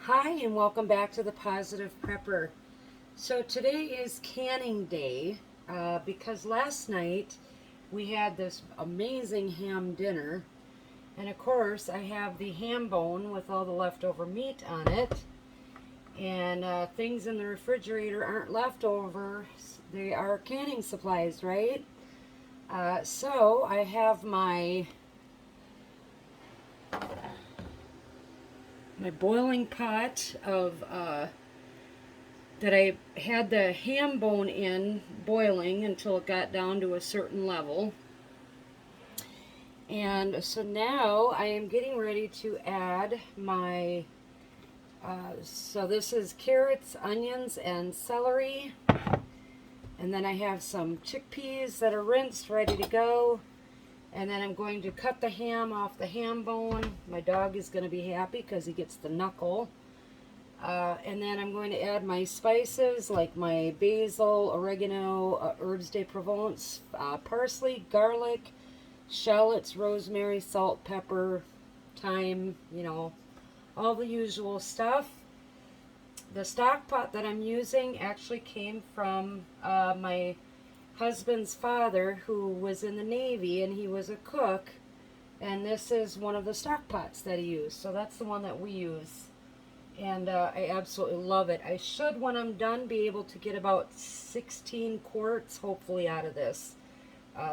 Hi, and welcome back to the Positive Prepper. So today is canning day because last night we had this amazing ham dinner, and of course I have the ham bone with all the leftover meat on it, and things in the refrigerator aren't leftovers, they are canning supplies, right? So I have my boiling pot of that I had the ham bone in boiling until it got down to a certain level. And so now I am getting ready to add my, so this is carrots, onions, and celery. And then I have some chickpeas that are rinsed, ready to go. And then I'm going to cut the ham off the ham bone. My dog is going to be happy because he gets the knuckle. And then I'm going to add my spices like my basil, oregano, herbs de Provence, parsley, garlic, shallots, rosemary, salt, pepper, thyme, all the usual stuff. The stock pot that I'm using actually came from my husband's father, who was in the Navy, and he was a cook. And this is one of the stock pots that he used. So that's the one that we use. And I absolutely love it. I should, when I'm done, be able to get about 16 quarts, hopefully, out of this.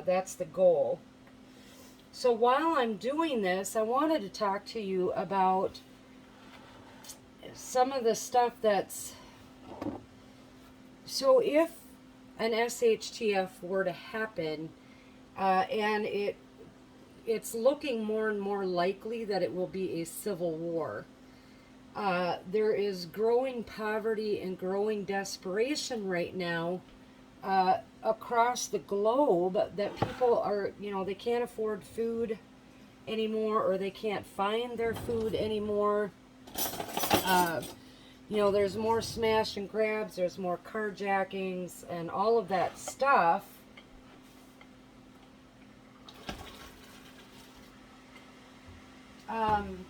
That's the goal. So while I'm doing this, I wanted to talk to you about some of the stuff that's... So if an SHTF were to happen, and it's looking more and more likely that it will be a civil war. There is growing poverty and growing desperation right now across the globe that people are, they can't afford food anymore, or they can't find their food anymore. There's more smash and grabs, there's more carjackings and all of that stuff. And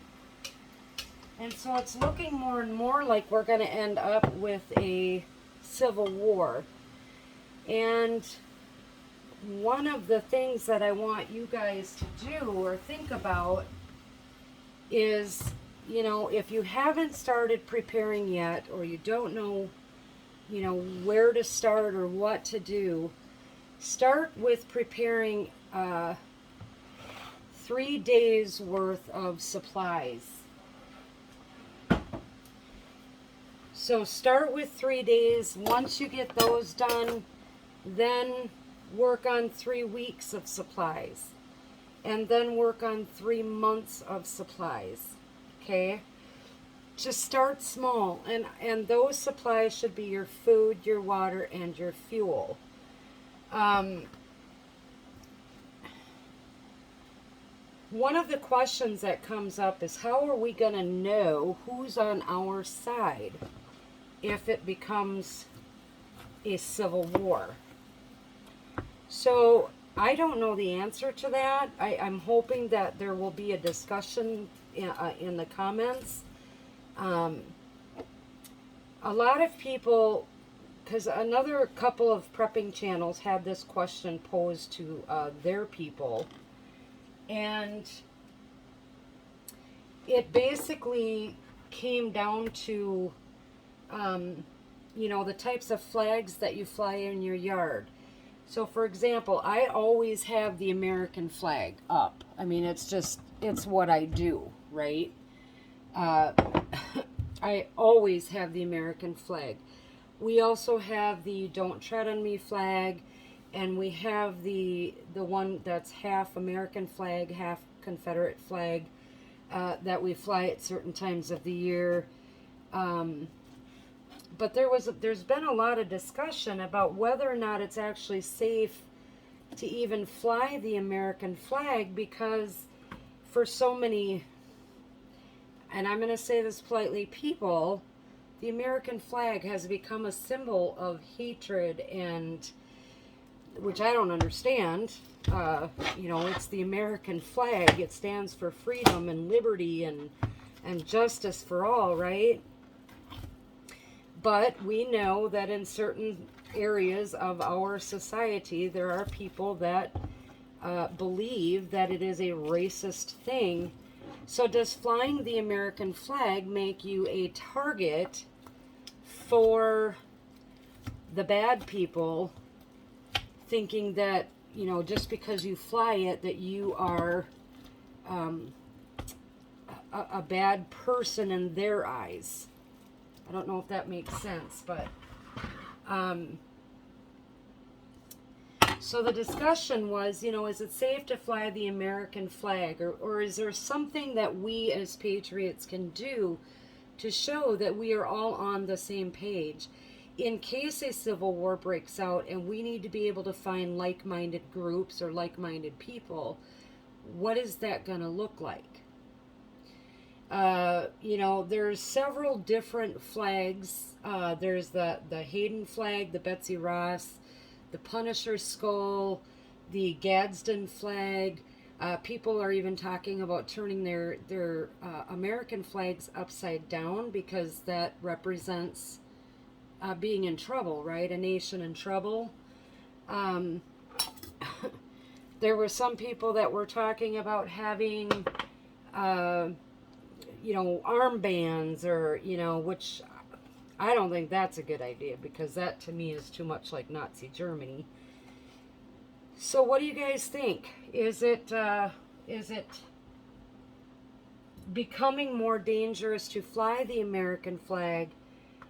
so it's looking more and more like we're going to end up with a civil war. And one of the things that I want you guys to do or think about is, if you haven't started preparing yet, or you don't know, where to start or what to do, start with preparing 3 days worth of supplies. So start with 3 days. Once you get those done, then work on 3 weeks of supplies. And then work on 3 months of supplies. Okay? Just start small. And those supplies should be your food, your water, and your fuel. One of the questions that comes up is, how are we going to know who's on our side if it becomes a civil war? So I don't know the answer to that. I'm hoping that there will be a discussion in the comments. A lot of people, because another couple of prepping channels had this question posed to their people, and it basically came down to the types of flags that you fly in your yard. So for example, I always have the American flag up. I mean, it's what I do, right? I always have the American flag. We also have the Don't Tread on Me flag, and we have the one that's half American flag, half Confederate flag, that we fly at certain times of the year. But there's been a lot of discussion about whether or not it's actually safe to even fly the American flag, because for so many, and I'm going to say this politely, people, the American flag has become a symbol of hatred, and which I don't understand. It's the American flag. It stands for freedom and liberty and and justice for all, right? But we know that in certain areas of our society, there are people that believe that it is a racist thing. So does flying the American flag make you a target for the bad people, thinking that, you know, just because you fly it, that you are a bad person in their eyes? I don't know if that makes sense, but so the discussion was, you know, is it safe to fly the American flag, or is there something that we as patriots can do to show that we are all on the same page in case a civil war breaks out and we need to be able to find like-minded groups or like-minded people? What is that going to look like? You know, there's several different flags. There's the Hayden flag, the Betsy Ross, the Punisher skull, the Gadsden flag. People are even talking about turning their American flags upside down because that represents being in trouble, right? A nation in trouble. There were some people that were talking about having, you know, armbands, or, you know, which I don't think that's a good idea, because that to me is too much like Nazi Germany. So what do you guys think? Is it becoming more dangerous to fly the American flag?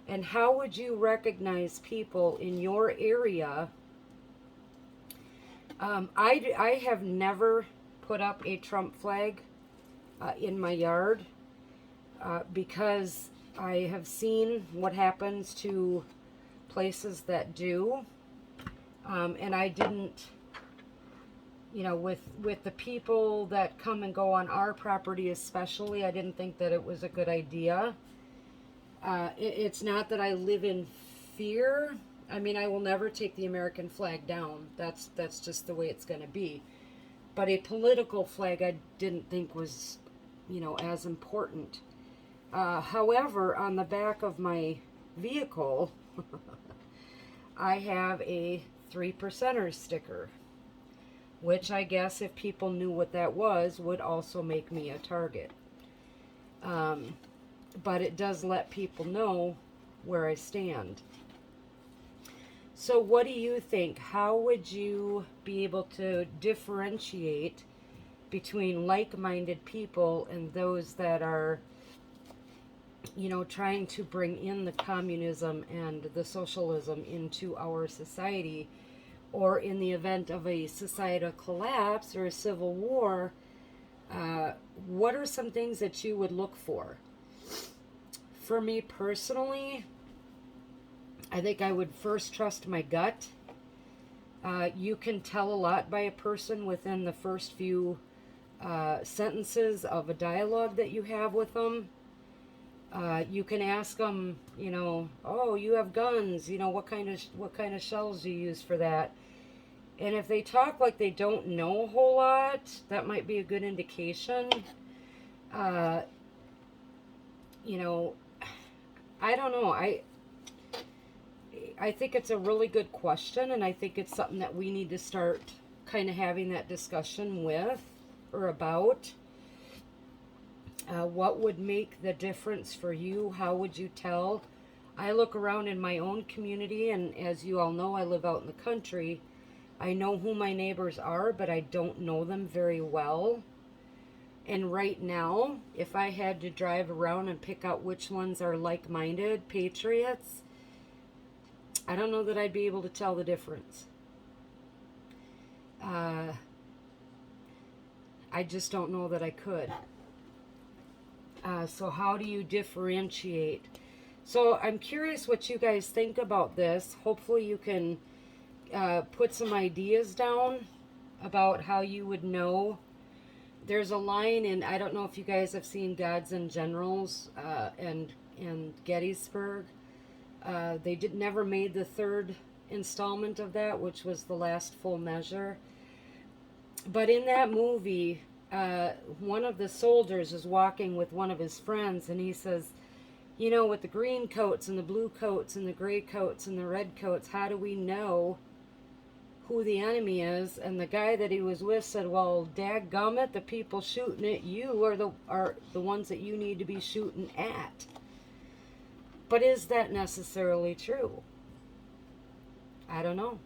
And how would you recognize people in your area? I have never put up a Trump flag in my yard because I have seen what happens to places that do. And I didn't, you know, with the people that come and go on our property especially, I didn't think that it was a good idea. It's not that I live in fear. I mean, I will never take the American flag down. That's just the way it's going to be. But a political flag I didn't think was, you know, as important. However, on the back of my vehicle, I have a 3%er sticker, which I guess if people knew what that was, would also make me a target. But it does let people know where I stand. So what do you think? How would you be able to differentiate between like-minded people and those that are, you know, trying to bring in the communism and the socialism into our society? Or in the event of a societal collapse or a civil war, what are some things that you would look for? For me personally, I think I would first trust my gut. You can tell a lot by a person within the first few sentences of a dialogue that you have with them. You can ask them, you know, oh, you have guns, you know, what kind of shells do you use for that? And if they talk like they don't know a whole lot, that might be a good indication. You know, I don't know. I think it's a really good question, and I think it's something that we need to start kind of having that discussion with or about. What would make the difference for you? How would you tell? I look around in my own community, and as you all know, I live out in the country. I know who my neighbors are, but I don't know them very well. And right now, if I had to drive around and pick out which ones are like-minded patriots, I don't know that I'd be able to tell the difference. I just don't know that I could. So how do you differentiate? So I'm curious what you guys think about this. Hopefully you can put some ideas down about how you would know. There's a line in, I don't know if you guys have seen Gods and Generals and Gettysburg. They never made the third installment of that, which was the last full measure. But in that movie, one of the soldiers is walking with one of his friends, and he says, you know, with the green coats and the blue coats and the gray coats and the red coats, how do we know who the enemy is? And the guy that he was with said, well, dadgummit, the people shooting at you are the ones that you need to be shooting at. But is that necessarily true? I don't know.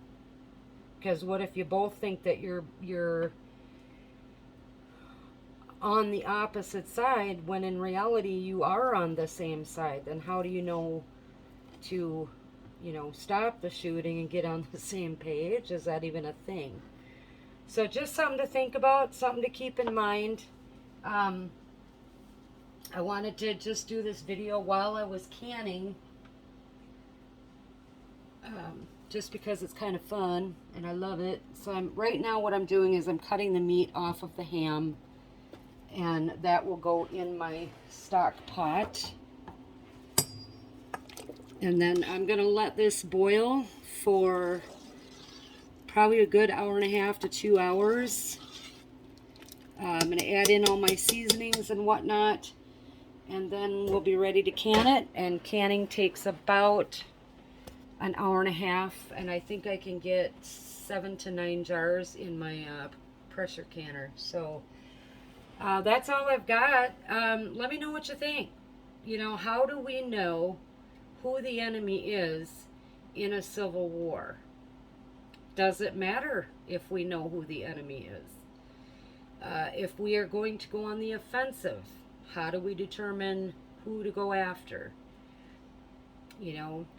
Because what if you both think that you're on the opposite side when in reality you are on the same side? Then how do you know to, stop the shooting and get on the same page? Is that even a thing? So just something to think about, something to keep in mind. I wanted to just do this video while I was canning, just because it's kind of fun and I love it. So right now what I'm doing is I'm cutting the meat off of the ham, and that will go in my stock pot. And then I'm going to let this boil for probably a good hour and a half to 2 hours. I'm going to add in all my seasonings and whatnot, and then we'll be ready to can it. And canning takes about an hour and a half, and I think I can get 7 to 9 jars in my pressure canner. So that's all I've got. Let me know what you think. How do we know who the enemy is in a civil war? Does it matter if we know who the enemy is? If we are going to go on the offensive, how do we determine who to go after?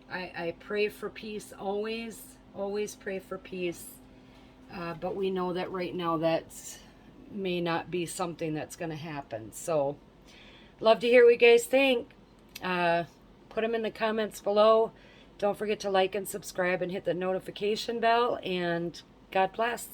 I pray for peace always pray for peace, but we know that right now that's may not be something that's going to happen. So love to hear what you guys think. Put them in the comments below. Don't forget to like and subscribe and hit the notification bell, and God bless.